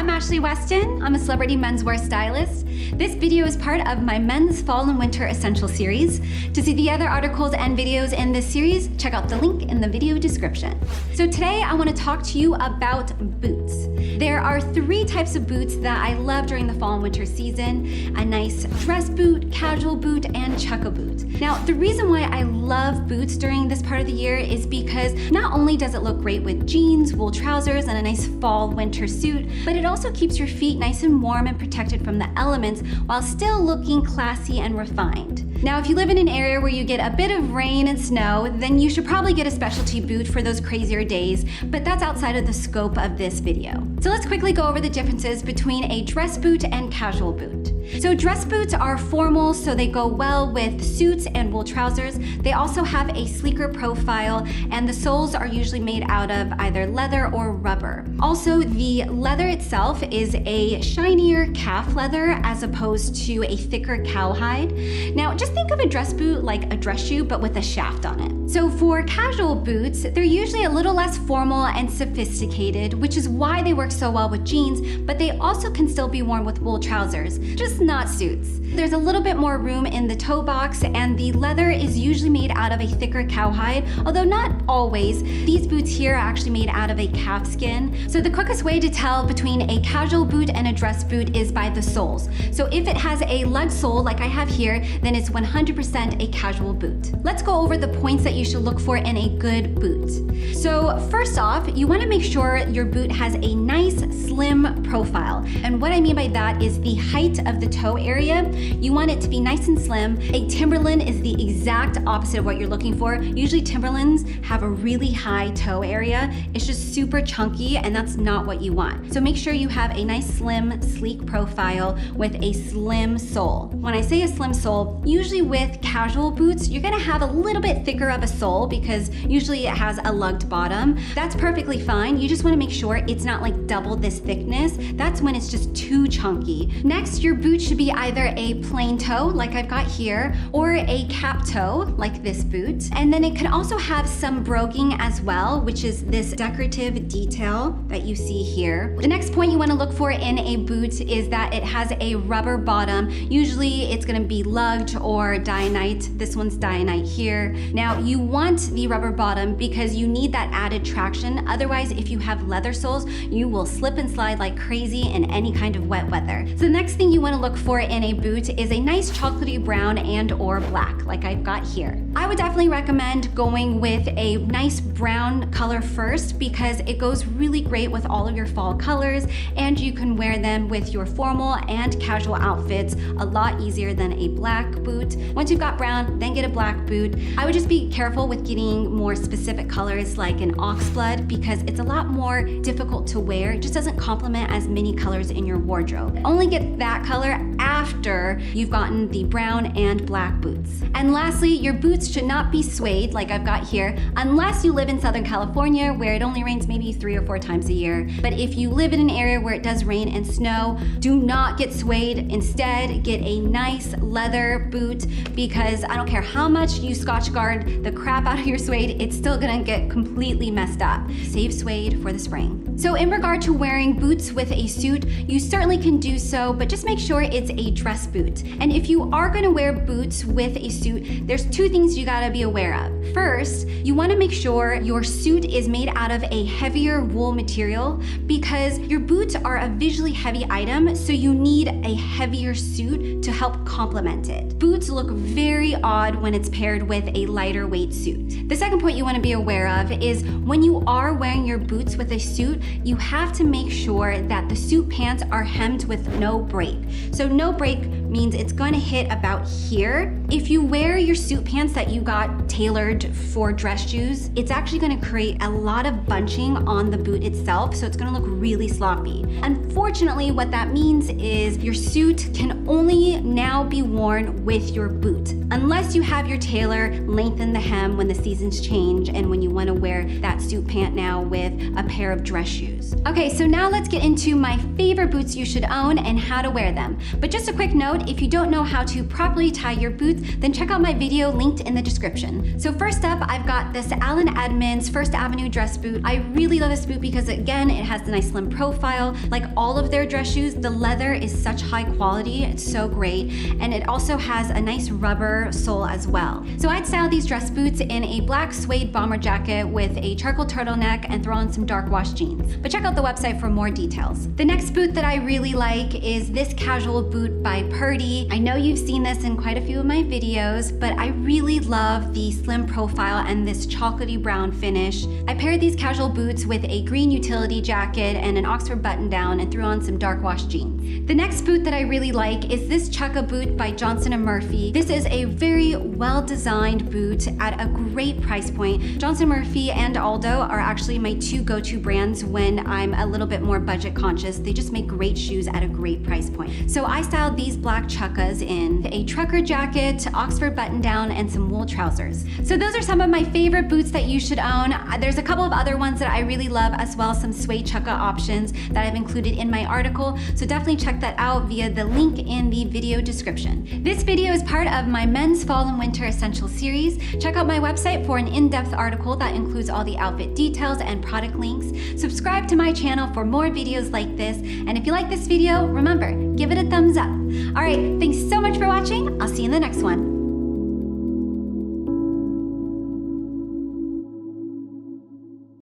I'm Ashley Weston. I'm a celebrity menswear stylist. This video is part of my men's fall and winter essential series. To see the other articles and videos in this series, check out the link in the video description. So today I want to talk to you about boots. There are 3 types of boots that I love during the fall and winter season: a nice dress boot, casual boot, and Chukka boot. Now, the reason why I love boots during this part of the year is because not only does it look great with jeans, wool trousers, and a nice fall winter suit, but it also keeps your feet nice and warm and protected from the elements while still looking classy and refined. Now, if you live in an area where you get a bit of rain and snow, then you should probably get a specialty boot for those crazier days, but that's outside of the scope of this video. So let's quickly go over the differences between a dress boot and casual boot. So dress boots are formal, so they go well with suits and wool trousers. They also have a sleeker profile, and the soles are usually made out of either leather or rubber. Also, the leather itself is a shinier calf leather as opposed to a thicker cowhide. Now, just think of a dress boot like a dress shoe, but with a shaft on it. So for casual boots, they're usually a little less formal and sophisticated, which is why they work so well with jeans, but they also can still be worn with wool trousers, just not suits. There's a little bit more room in the toe box, and the leather is usually made out of a thicker cowhide, although not always. These boots here are actually made out of a calf skin. So the quickest way to tell between a casual boot and a dress boot is by the soles. So if it has a lug sole like I have here, then it's 100% a casual boot. Let's go over the points that you should look for in a good boot. So first off, you want to make sure your boot has a nice slim profile. And what I mean by that is the height of the toe area. You want it to be nice and slim. A Timberland is the exact opposite of what you're looking for. Usually Timberlands have a really high toe area. It's just super chunky, and that's not what you want. So make sure you have a nice slim, sleek profile with a slim sole. When I say a slim sole, usually with casual boots, you're gonna have a little bit thicker of a sole because usually it has a lugged bottom. That's perfectly fine. You just wanna make sure it's not like double this thickness. That's when it's just too chunky. Next, your boot should be either a plain toe, like I've got here, or a cap toe, like this boot. And then it can also have some broguing as well, which is this decorative detail that you see here. The next point you want to look for in a boot is that it has a rubber bottom. Usually it's going to be lugged or Dionite. This one's Dionite here. Now, you want the rubber bottom because you need that added traction. Otherwise, if you have leather soles, you will slip and slide like crazy in any kind of wet weather. So the next thing you want to look for in a boot is a nice chocolatey brown and or black, like I've got here. I would definitely recommend going with a nice brown color first because it goes really great with all of your fall colors, and you can wear them with your formal and casual outfits a lot easier than a black boot. Once you've got brown, then get a black boot. I would just be careful with getting more specific colors like an oxblood because it's a lot more difficult to wear. It just doesn't complement as many colors in your wardrobe. Only get that color after you've gotten the brown and black boots. And lastly, your boots should not be suede like I've got here unless you live in Southern California where it only rains maybe 3 or 4 times a year. But if you live in an area where it does rain and snow, do not get suede. Instead, get a nice leather boot because I don't care how much you Scotch Guard the crap out of your suede, it's still gonna get completely messed up. Save suede for the spring. So in regard to wearing boots with a suit, you certainly can do so, but just make sure it's a dress boot. And if you are gonna wear boots with a suit, there's 2 things you gotta be aware of. First, you wanna make sure your suit is made out of a heavier wool material because your boots are a visually heavy item, so you need a heavier suit to help complement it. Boots look very odd when it's paired with a lighter weight suit. The second point you wanna be aware of is when you are wearing your boots with a suit, you have to make sure that the suit pants are hemmed with no break. So no break means it's going to hit about here. If you wear your suit pants that you got tailored for dress shoes, it's actually going to create a lot of bunching on the boot itself, so it's going to look really sloppy. Unfortunately, what that means is your suit can only now be worn with your boot, unless you have your tailor lengthen the hem when the seasons change and when you want to wear that suit pant now with a pair of dress shoes. Okay, so now let's get into my favorite boots you should own and how to wear them. But just a quick note, if you don't know how to properly tie your boots, boots, then check out my video linked in the description. So first up, I've got this Allen Edmonds First Avenue dress boot. I really love this boot because again, it has a nice slim profile. Like all of their dress shoes, the leather is such high quality. It's so great. And it also has a nice rubber sole as well. So I'd style these dress boots in a black suede bomber jacket with a charcoal turtleneck and throw on some dark wash jeans. But check out the website for more details. The next boot that I really like is this casual boot by Purdy. I know you've seen this in quite a few of my videos, but I really love the slim profile and this chocolatey brown finish. I paired these casual boots with a green utility jacket and an Oxford button down and threw on some dark wash jeans. The next boot that I really like is this Chukka boot by Johnson & Murphy. This is a very well-designed boot at a great price point. Johnson & Murphy and Aldo are actually my two go-to brands when I'm a little bit more budget conscious. They just make great shoes at a great price point. So I styled these black Chukkas in a trucker jacket, Oxford button down, and some wool trousers. So those are some of my favorite boots that you should own. There's a couple of other ones that I really love as well, some suede Chukka options that I've included in my article. So definitely check that out via the link in the video description. This video is part of my men's fall and winter essential series. Check out my website for an in-depth article that includes all the outfit details and product links. Subscribe to my channel for more videos like this. And if you like this video, remember, give it a thumbs up. All right, thanks so much for watching. I'll see you in the next one.